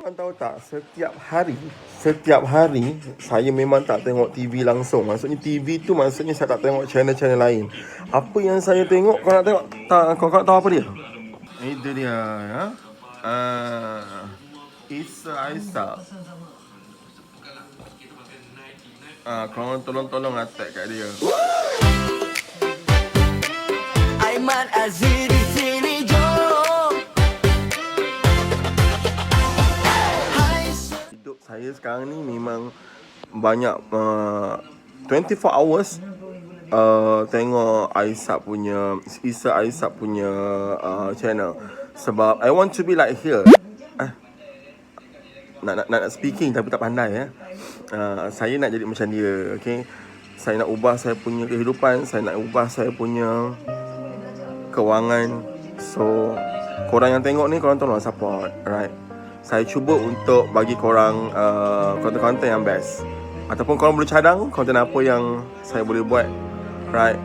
Korang tahu tak, setiap hari saya memang tak tengok TV langsung. Maksudnya TV tu maksudnya saya tak tengok channel-channel lain. Apa yang saya tengok, kau nak tengok? Tak, kau tahu apa dia? Itu dia, ya. Isa Aisyah. Korang tolong attack kat dia. Aiman Aziz di sini, jom. Hidup saya sekarang ni memang banyak 24 hours tengok Isa Aisyah punya channel. Sebab I want to be like her. Nak speaking tapi tak pandai. Saya nak jadi macam dia, okay? Saya nak ubah saya punya kehidupan, saya nak ubah saya punya kewangan. So korang yang tengok ni, korang tolong support, right? Saya cuba untuk bagi korang konten-konten yang best. Ataupun korang boleh cadang konten apa yang saya boleh buat, right?